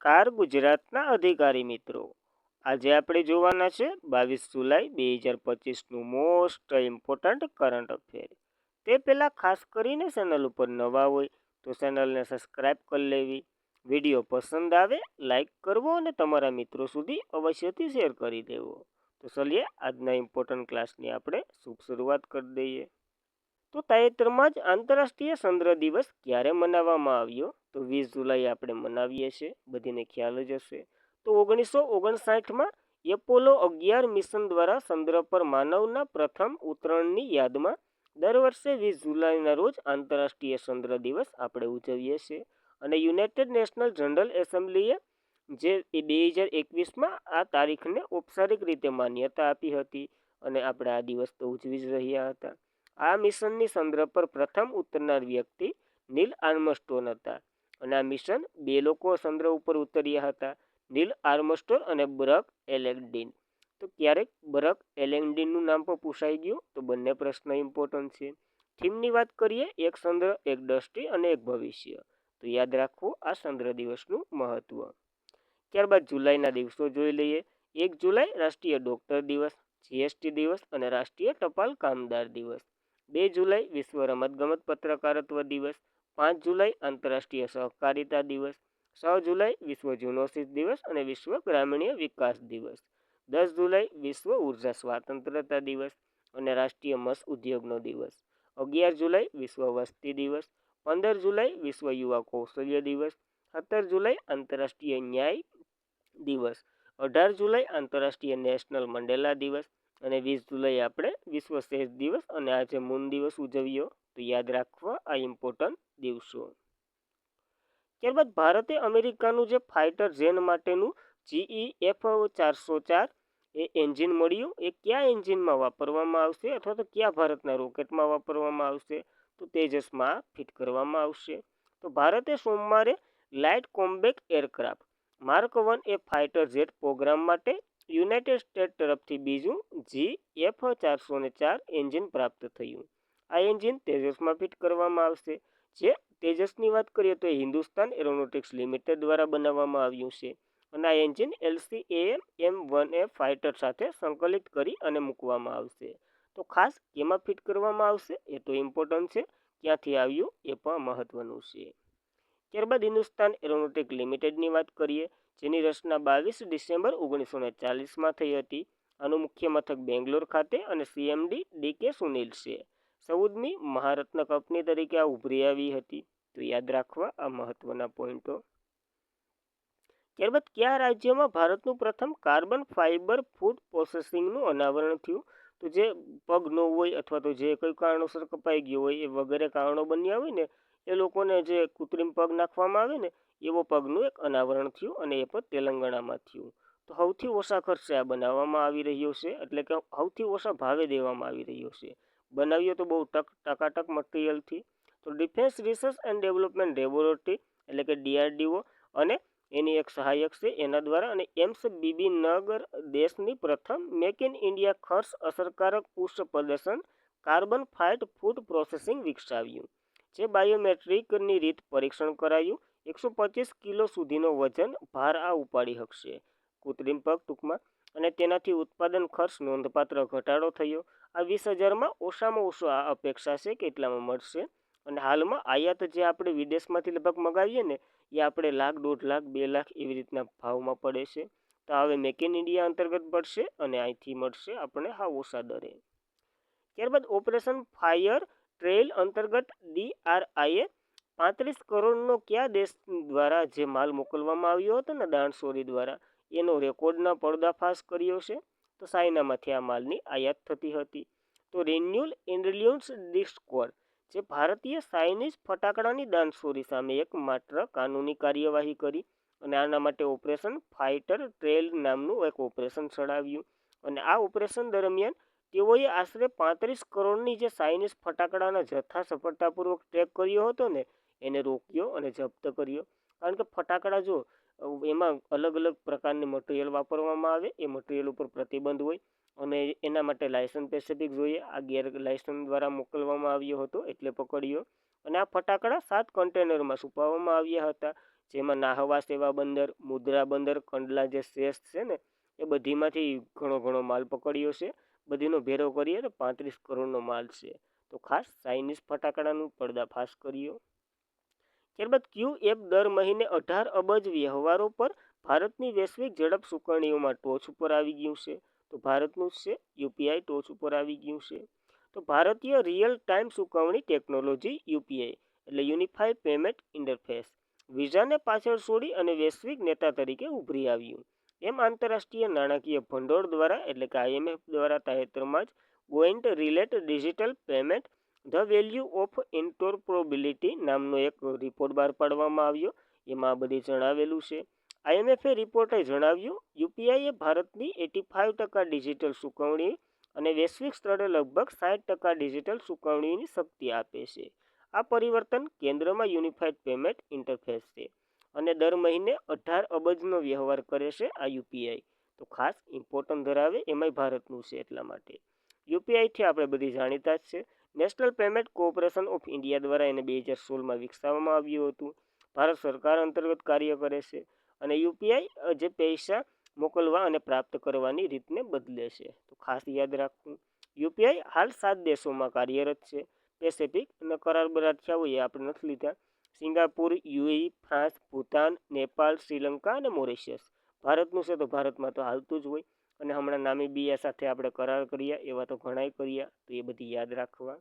નમસ્કાર ગુજરાતના અધિકારી મિત્રો, આજે આપણે જોવાના છે 22 જુલાઈ 2025નું મોસ્ટ ઇમ્પોર્ટન્ટ કરંટ અફેર. તે પહેલાં ખાસ કરીને ચેનલ ઉપર નવા હોય તો ચેનલને સબસ્ક્રાઈબ કરી લેવી, વિડીયો પસંદ આવે લાઈક કરવો અને તમારા મિત્રો સુધી અવશ્યથી શેર કરી દેવો. તો ચલીએ આજના ઇમ્પોર્ટન્ટ ક્લાસની આપણે શુભ શરૂઆત કરી દઈએ. તો તાજેતરમાં જ આંતરરાષ્ટ્રીય ચંદ્ર દિવસ ક્યારે મનાવવામાં આવ્યો? તો 20 જુલાઈ આપણે મનાવીએ છીએ, બધાને ખ્યાલ જ હશે. તો 1959માં એપોલો 11 મિશન દ્વારા ચંદ્ર પર માનવના પ્રથમ ઉતરણની યાદમાં દર વર્ષે 20 જુલાઈના રોજ આંતરરાષ્ટ્રીય ચંદ્ર દિવસ આપણે ઉજવીએ છીએ. અને યુનાઇટેડ નેશનલ જનરલ એસેમ્બલીએ જે 2021માં આ તારીખને ઔપચારિક રીતે માન્યતા આપી હતી અને આપણે આ દિવસ તો ઉજવી જ રહ્યા હતા. આ મિશનની ચંદ્ર પર પ્રથમ ઉતરનાર વ્યક્તિ નીલ આર્મસ્ટ્રોંગ હતા અને આ મિશન 2 લોકો ચંદ્ર ઉપર ઉતર્યા હતા, નીલ આર્મસ્ટ્રોંગ અને બરક એલેન્ડિન. તો ક્યારેક બરક એલેન્ડિનનું નામ પણ પૂછાઈ ગયું, તો બંને પ્રશ્ન ઇમ્પોર્ટન્ટ છે. થીમની વાત કરીએ, એક ચંદ્ર, એક દ્રષ્ટિ અને એક ભવિષ્ય. તો યાદ રાખવું આ ચંદ્ર દિવસનું મહત્વ. ત્યારબાદ જુલાઈના દિવસો જોઈ લઈએ. 1 જુલાઈ રાષ્ટ્રીય ડોક્ટર દિવસ, જીએસટી દિવસ અને રાષ્ટ્રીય ટપાલ કામદાર દિવસ. 2 જુલાઈ વિશ્વ રમતગમત પત્રકારત્વ દિવસ. 5 જુલાઈ આંતરરાષ્ટ્રીય સહકારિતા દિવસ. 6 જુલાઈ વિશ્વ જૂનોસિસ દિવસ અને વિશ્વ ગ્રામીણ વિકાસ દિવસ. 10 જુલાઈ વિશ્વ ઉર્જા સ્વતંત્રતા દિવસ અને રાષ્ટ્રીય મત્સ્ય ઉદ્યોગનો દિવસ. 11 જુલાઈ વિશ્વ વસ્તી દિવસ. 15 જુલાઈ વિશ્વ યુવા કૌશલ્ય દિવસ. 17 જુલાઈ આંતરરાષ્ટ્રીય ન્યાય દિવસ. 18 જુલાઈ આંતરરાષ્ટ્રીય નેશનલ મંડેલા દિવસ અને 20 જુલાઈ આપણે વિશ્વ સેસ દિવસ અને આજે મૂન દિવસ ઉજવ્યો. તો યાદ રાખવા આ ઇમ્પોર્ટન્ટ દિવસો. ત્યારબાદ ભારતે અમેરિકાનું જે ફાઇટર જેન માટેનું GEF-404 એ એન્જિન મળ્યું, એ કયા એન્જિનમાં વાપરવામાં આવશે અથવા તો કયા ભારતના રોકેટમાં વાપરવામાં આવશે? તો તેજસમાં ફિટ કરવામાં આવશે. તો ભારતે સોમવારે લાઇટ કોમ્બેટ એરક્રાફ્ટ માર્ક 1 એ ફાઇટર જેટ પ્રોગ્રામ માટે યુનાઇટેડ સ્ટેટ્સ તરફથી બીજું GEF-404 એન્જિન પ્રાપ્ત થયું. આ એન્જિન તેજસમાં ફિટ કરવામાં આવશે. જે તેજસની વાત કરીએ તો હિન્દુસ્તાન એરોનોટિક્સ લિમિટેડ દ્વારા બનાવવામાં આવ્યું છે અને આ એન્જિન LCA-M1A ફાઇટર સાથે સંકલિત કરી અને મૂકવામાં આવશે. તો ખાસ કેમાં ફિટ કરવામાં આવશે એ તો ઇમ્પોર્ટન્ટ છે, ક્યાંથી આવ્યું એ પણ મહત્વનું છે. ત્યારબાદ હિન્દુસ્તાન એરોનોટિક્સ લિમિટેડની વાત કરીએ, જેની રચના 22 ડિસેમ્બર 1940માં થઈ હતી. આનું મુખ્ય મથક બેંગ્લોર ખાતે અને CMD DK સુનિલ છે. 14મી મહારત્ન કંપની તરીકે આ ઉભરી આવી હતી. તો યાદ રાખવા આ મહત્વના પોઈન્ટો. ત્યારબાદ કયા રાજ્યમાં ભારતનું પ્રથમ કાર્બન ફાઇબર ફૂડ પ્રોસેસિંગનું અનાવરણ થયું? તો જે પગ ન હોય અથવા તો જે કોઈ કારણોસર કપાઈ ગયો હોય, એ વગેરે કારણો બન્યા હોય ને, એ લોકોને જે કૃત્રિમ પગ નાખવામાં આવે ને, એવો પગનું એક અનાવરણ થયું અને એ પણ તેલંગાણામાં થયું. તો સૌથી ઓછા ખર્ચે આ બનાવવામાં આવી રહ્યો છે, એટલે કે સૌથી ઓછા ભાવે દેવામાં આવી રહ્યો છે. બનાવ્યો તો બહુ ટકાટક મટીરિયલથી. તો defence research and development laboratory એટલે કે DRDO અને એની એક સહાયક છે એના દ્વારા અને એમ્સ બીબીનગર દેશની પ્રથમ મેક ઇન ઇન્ડિયા ખર્ચ અસરકારક ઉચ્ચ પ્રદર્શન કાર્બન ફાઇટ ફૂડ પ્રોસેસિંગ વિકસાવ્યું. જે બાયોમેટ્રિકની રીત પરીક્ષણ કરાયું. 125 કિલો સુધીનો વજન ભાર આ ઉપાડી શકશે, કૃત્રિમ પગ ટૂંકમાં, અને તેનાથી ઉત્પાદન ખર્ચ નોંધપાત્ર ઘટાડો થયો. આ 20,000માં ઓછામાં ઓછો આ અપેક્ષા છે કે એટલામાં મળશે. અને હાલમાં આયાત જે આપણે વિદેશમાંથી લગભગ મગાવીએ ને, એ આપણે લાખ, 1.5 લાખ, 2 લાખ એવી રીતના ભાવમાં પડે છે. તો હવે મેક ઇન ઇન્ડિયા અંતર્ગત પડશે અને અહીંથી મળશે આપણે હા ઓછા દરે. ત્યારબાદ ઓપરેશન ફાયર ટ્રેલ અંતર્ગત DRIએ 35 કરોડનો કયા દેશ દ્વારા જે માલ મોકલવામાં આવ્યો હતો ને દાણચોરી દ્વારા, એનો રેકોર્ડના પર્દાફાશ કર્યો છે. તો ચાઇનામાંથી આ માલની આયાત થતી હતી. તો રિન્યુઅલ ઇન્ટેલિજન્સ ડિસ્કોડ જે ભારતીય ચાઇનીઝ ફટાકડાની દાણચોરી સામે એક માત્ર કાનૂની કાર્યવાહી કરી અને આના માટે ઓપરેશન ફાઇટર ટ્રેલ નામનું એક ઓપરેશન ચલાવ્યું. અને આ ઓપરેશન દરમિયાન તેઓએ આશરે 35 કરોડની જે ચાઇનીઝ ફટાકડાના જથ્થા સફળતાપૂર્વક ટ્રેક કર્યો હતો ને, એને રોક્યો અને જપ્ત કર્યો. કારણ કે ફટાકડા જો એમાં અલગ અલગ પ્રકારની મટીરિયલ વાપરવામાં આવે, એ મટીરિયલ ઉપર પ્રતિબંધ હોય અને એના માટે લાયસન્સ સ્પેસિફિક જોઈએ. આ ગેર લાયસન્સ દ્વારા મોકલવામાં આવ્યો હતો એટલે પકડ્યો. અને આ ફટાકડા 7 કન્ટેનરમાં છુપાવવામાં આવ્યા હતા, જેમાં નાહવા સેવા બંદર, મુદ્રા બંદર, કંડલા જે શેષ છે ને એ બધીમાંથી ઘણો માલ પકડ્યો છે. બધીનો ભેરો કરીએ તો 35 કરોડનો માલ છે. તો ખાસ ચાઇનીઝ ફટાકડાનું પર્દાફાશ કર્યો. ત્યારબાદ ક્યુ એપ દર મહિને 18 અબજ વ્યવહારો પર ભારતની વૈશ્વિક ઝડપ ચૂકવણીઓમાં ટોચ ઉપર આવી ગયું છે. તો ભારતનું છે યુપીઆઈ ટોચ ઉપર આવી ગયું છે. તો ભારતીય રિયલ ટાઈમ ચૂકવણી ટેકનોલોજી યુપીઆઈ એટલે યુનિફાઈડ પેમેન્ટ ઇન્ટરફેસ વિઝાને પાછળ છોડી અને વૈશ્વિક નેતા તરીકે ઉભરી આવ્યું. એમ આંતરરાષ્ટ્રીય નાણાકીય ભંડોળ દ્વારા એટલે કે આઈએમએફ દ્વારા તાજેતરમાં જ going relate digital payment the value of interoperability નામનો એક રિપોર્ટ બહાર પાડવામાં આવ્યો. એમાં આ બધી જણાવેલું છે. આઈએમએફે રિપોર્ટે જણાવ્યું યુપીઆઈએ ભારતની 85% ડિજિટલ ચૂકવણી અને વૈશ્વિક સ્તરે લગભગ 60% ડિજિટલ ચૂકવણીની શક્તિ આપે છે. આ પરિવર્તન કેન્દ્રમાં યુનિફાઈડ પેમેન્ટ ઇન્ટરફેસ છે અને દર મહિને 18 અબજનો વ્યવહાર કરે છે આ યુપીઆઈ. તો ખાસ ઇમ્પોર્ટન્ટ ધરાવે એમાંય ભારતનું છે એટલા માટે. યુપીઆઈથી આપણે બધી જાણીતા જ છે. National payment corporation of India દ્વારા એને 2016માં વિકસાવવામાં આવ્યું હતું. ભારત સરકાર અંતર્ગત કાર્ય કરે છે અને યુપીઆઈ જે પૈસા મોકલવા અને પ્રાપ્ત કરવાની રીતને બદલે છે. તો ખાસ યાદ રાખવું. યુપીઆઈ હાલ 7 દેશોમાં કાર્યરત છે. પેસિફિક અને કરાર બરાર થયા હોય એ આપણે નથી લીધા. Singapore, UAE, France, Bhutan, Nepal, Sri Lanka અને મોરિશિયસ. ભારતનું છે તો ભારતમાં તો હાલતું જ હોય. અને હમણાં નામીબિયા સાથે આપણે કરાર કર્યા એવા તો ઘણાય કર્યા. તો એ બધી યાદ રાખવા.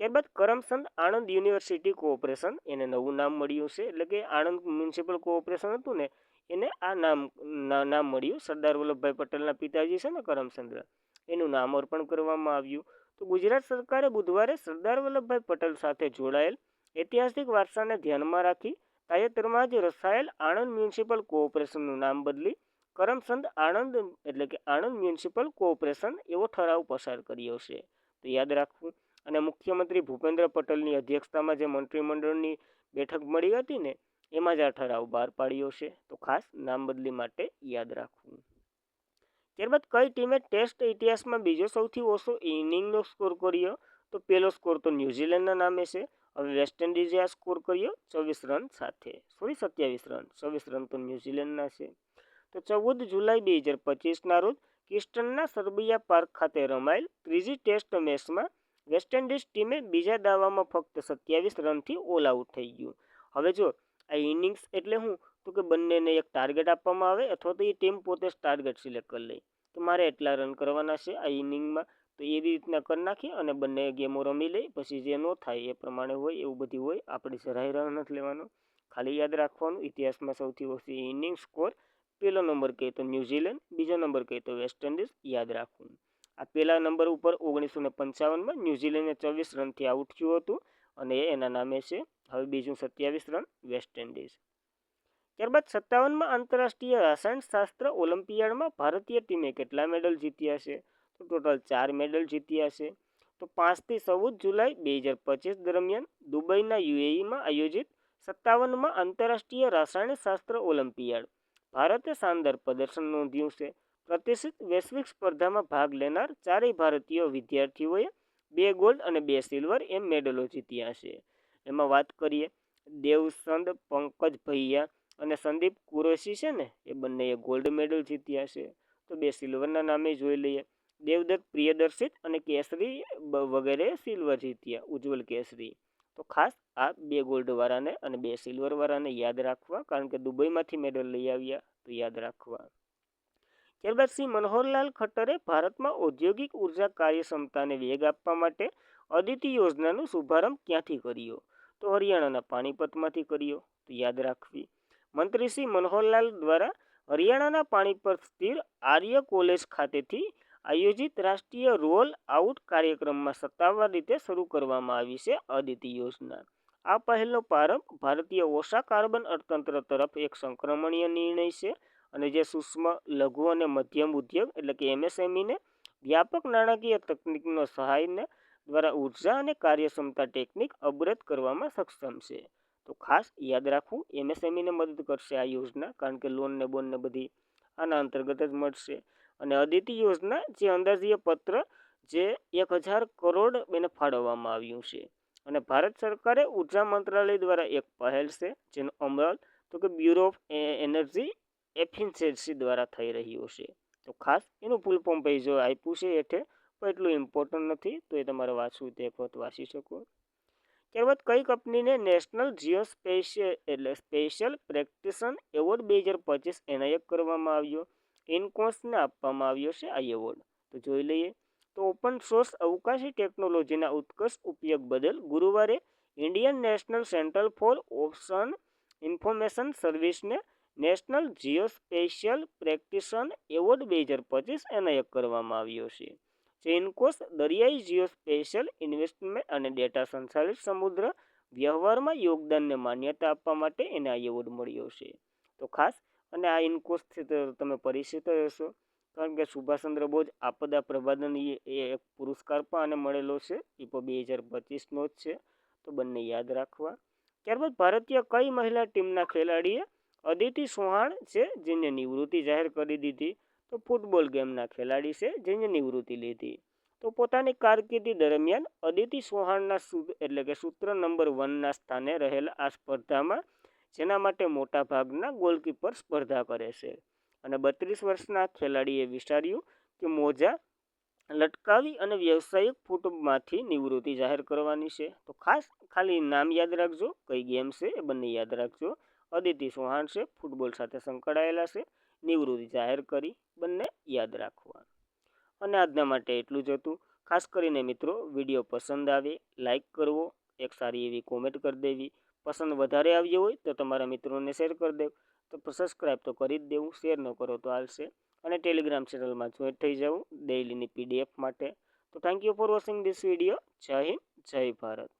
ત્યારબાદ કરમસદ આણંદ યુનિવર્સિટી કોઓપરેશન એને નવું નામ મળ્યું છે. એટલે કે આણંદ મ્યુનિસિપલ કોઓપરેશન હતું ને એને આ નામ મળ્યું. સરદાર વલ્લભભાઈ પટેલના પિતાજી છે ને કરમચંદ્ર એનું નામકરણ કરવામાં આવ્યું. તો ગુજરાત સરકારે બુધવારે સરદાર વલ્લભભાઈ પટેલ સાથે જોડાયેલ ઐતિહાસિક વારસાને ધ્યાનમાં રાખી તાજેતરમાં જ રચાયેલ આણંદ મ્યુનિસિપલ કોઓપરેશનનું નામ બદલી કરમસદ આણંદ એટલે કે આણંદ મ્યુનિસિપલ કોઓપરેશન એવો ઠરાવ પસાર કર્યો છે. તો યાદ રાખવું. અને મુખ્યમંત્રી ભૂપેન્દ્ર પટેલની અધ્યક્ષતામાં જે મંત્રીમંડળની બેઠક મળી હતી ને એમાં જ આ ઠરાવ બહાર પાડ્યો છે. તો ખાસ નામ બદલી માટે યાદ રાખવું. ત્યારબાદ કઈ ટીમે ટેસ્ટ ઇતિહાસમાં બીજો સૌથી ઓછો ઇનિંગનો સ્કોર કર્યો? તો પહેલો સ્કોર તો ન્યૂઝીલેન્ડના નામે છે. હવે વેસ્ટ ઇન્ડિઝે આ સ્કોર કર્યો 24 રન સાથે. 27 રન. 24 રન તો ન્યૂઝીલેન્ડના છે. તો 14 જુલાઈ 2025ના રોજ કિસ્ટનના સર્બિયા પાર્ક ખાતે રમાયેલ ત્રીજી ટેસ્ટ મેચમાં વેસ્ટ ઇન્ડિઝ ટીમે બીજા દાવામાં ફક્ત 27 રનથી ઓલ આઉટ થઈ ગયું. હવે જો આ ઇનિંગ્સ એટલે શું? તો કે બંનેને એક ટાર્ગેટ આપવામાં આવે અથવા તો એ ટીમ પોતે જ ટાર્ગેટ સિલેક્ટ કરી લે. તો મારે એટલા રન કરવાના છે આ ઇનિંગમાં. તો એવી રીતના કરી નાખી અને બંને ગેમો રમી લે. પછી જે ન થાય એ પ્રમાણે હોય એવું બધું હોય. આપણે જરાય રન નથી લેવાનો. ખાલી યાદ રાખવાનું ઇતિહાસમાં સૌથી ઓછી ઇનિંગ સ્કોર. પહેલો નંબર કહે તો ન્યૂઝીલેન્ડ, બીજો નંબર કહે તો વેસ્ટ ઇન્ડિઝ. યાદ રાખવું. આ પહેલા નંબર ઉપર 1955માં ન્યૂઝીલેન્ડને 24 રનથી આઉટ થયું હતું અને એના નામે છે. હવે બીજું 27 રન વેસ્ટ ઇન્ડિઝ. ત્યારબાદ 57માં આંતરરાષ્ટ્રીય રસાયણશાસ્ત્ર ઓલિમ્પિયાડમાં ભારતીય ટીમે કેટલા મેડલ જીત્યા છે? તો ટોટલ 4 મેડલ જીત્યા છે. તો 5 થી 14 જુલાઈ 2025 દરમિયાન દુબઈના યુએઈમાં આયોજિત 57માં આંતરરાષ્ટ્રીય રસાયણશાસ્ત્ર ઓલિમ્પિયાડ ભારતે શાનદાર પ્રદર્શન નોંધ્યું છે. પ્રતિષ્ઠિત વૈશ્વિક સ્પર્ધામાં ભાગ લેનાર ચારેય ભારતીય વિદ્યાર્થીઓએ 2 ગોલ્ડ અને 2 સિલ્વર એમ મેડલો જીત્યા છે. એમાં વાત કરીએ દેવસંદ પંકજ ભૈયા અને સંદીપ કુરેશી છે ને એ બંનેએ ગોલ્ડ મેડલ જીત્યા છે. તો 2 સિલ્વરના નામે જોઈ લઈએ. દેવદત્ત પ્રિયદર્શિત અને કેસરી વગેરે સિલ્વર જીત્યા. ઉજ્જવલ કેસરી. તો ખાસ આ 2 ગોલ્ડ વાળાને અને 2 સિલ્વર વાળાને યાદ રાખવા કારણ કે દુબઈમાંથી મેડલ લઈ આવ્યા. તો યાદ રાખવા. ત્યારબાદ શ્રી મનોહરલાલ ખટ્ટરે ભારતમાં ઔદ્યોગિક ઉર્જા કાર્યક્ષમતાને વેગ આપવા માટે અદિતિ યોજનાનો શુભારંભ ક્યાંથી કર્યો? તો હરિયાણાના પાણીપતમાંથી કર્યો. તો યાદ રાખવી. મંત્રી શ્રી મનોહરલાલ દ્વારા હરિયાણાના પાણીપત સ્થિત આર્ય કોલેજ ખાતેથી આયોજિત રાષ્ટ્રીય રોલ આઉટ કાર્યક્રમમાં સત્તાવાર રીતે શરૂ કરવામાં આવી છે અદિતિ યોજના. આ પહેલનો પ્રારંભ ભારતીય ઓછા કાર્બન અર્થતંત્ર તરફ એક સંક્રમણીય નિર્ણય છે અને જે સૂક્ષ્મ, લઘુ અને મધ્યમ ઉદ્યોગ એટલે કે એમએસએમઈને વ્યાપક નાણાકીય તકનીકનો સહાયને દ્વારા ઉર્જા અને કાર્યક્ષમતા ટેકનિક અપગ્રેડ કરવામાં સક્ષમ છે. તો ખાસ યાદ રાખવું એમએસએમઈને મદદ કરશે આ યોજના કારણ કે લોન ને બોન ને બધી આના અંતર્ગત જ મળશે. અને અદિતિ યોજના જે અંદાજીય પત્ર જે 1000 કરોડ એને ફાળવવામાં આવ્યું છે અને ભારત સરકારે ઉર્જા મંત્રાલય દ્વારા એક પહેલ છે જેનો અમલ તો કે બ્યુરો ઓફ એનર્જી એફિશિયન્સી દ્વારા થઈ રહ્યું છે. તો ખાસ એનું ફૂલ ફોર્મ પછી જો આપ્યું છે હેઠે, પણ એટલું ઇમ્પોર્ટન્ટ નથી, તો એ તમારે વાંચવું તે વખત વાંચી શકો. ત્યારબાદ કઈ કંપનીને નેશનલ જીઓ સ્પેશિયલ પ્રેક્ટિશન એવોર્ડ 2025 એનાયત કરવામાં આવ્યો? ઇનકોસને આપવામાં આવ્યો છે આ એવોર્ડ. તો જોઈ લઈએ. તો ઓપન સોર્સ અવકાશી ટેકનોલોજીના ઉત્કૃષ્ટ ઉપયોગ બદલ ગુરુવારે Indian national centre for ocean information સર્વિસને નેશનલ જીઓ સ્પેશિયલ પ્રેક્ટિશન એવોર્ડ 2025 એનાયત કરવામાં આવ્યો છે. ઇનકોસ દરિયાઈ જીઓ સ્પેશિયલ ઇન્વેસ્ટમેન્ટ અને ડેટા સંચાલિત સમુદ્ર વ્યવહારમાં યોગદાનને માન્યતા આપવા માટે એને આ એવોર્ડ મળ્યો છે. તો ખાસ અને આ ઇનકોસથી તમે પરિચિત હશો, કારણ કે સુભાષચંદ્ર બોઝ આપદા પ્રબંધન એ એક પુરસ્કાર પણ આને મળેલો છે, એ પણ 2025નો જ છે. તો બંને યાદ રાખવા. ત્યારબાદ ભારતીય કઈ મહિલા ટીમના ખેલાડીએ અદિતિ ચૌહાણ છે જેને નિવૃત્તિ જાહેર કરી દીધી? તો ફૂટબોલ ગેમના ખેલાડી છે જેને નિવૃત્તિ લીધી. તો પોતાની કારકિર્દી દરમિયાન અદિતિ ચૌહાણના એટલે કે સૂત્ર નંબર 1ના સ્થાને રહેલા આ સ્પર્ધામાં, જેના માટે મોટા ભાગના ગોલકીપર સ્પર્ધા કરે છે. અને 32 વર્ષના ખેલાડીએ વિચાર્યું કે મોજા લટકાવી અને વ્યવસાયિક ફૂટમાંથી નિવૃત્તિ જાહેર કરવાની છે. તો ખાસ ખાલી નામ યાદ રાખજો, કઈ ગેમ છે એ બંને યાદ રાખજો. અદિતિ ચૌહાણ છે, ફૂટબોલ સાથે સંકળાયેલા છે, નિવૃત્તિ જાહેર કરી, બંને યાદ રાખવા. અને આજના માટે એટલું જ હતું. ખાસ કરીને મિત્રો વિડીયો પસંદ આવે લાઈક કરવો, એક સારી એવી કોમેન્ટ કરી દેવી. પસંદ વધારે આવ્યો હોય તો તમારા મિત્રોને શેર કરી દેવું. તો સબસ્ક્રાઈબ તો કરી જ દેવું, શેર ન કરો તો હાલશે. અને ટેલિગ્રામ ચેનલમાં જોઈન્ટ થઈ જવું ડેઇલીની PDF માટે. તો thank you for watching this video. જય હિન્દ, જય ભારત.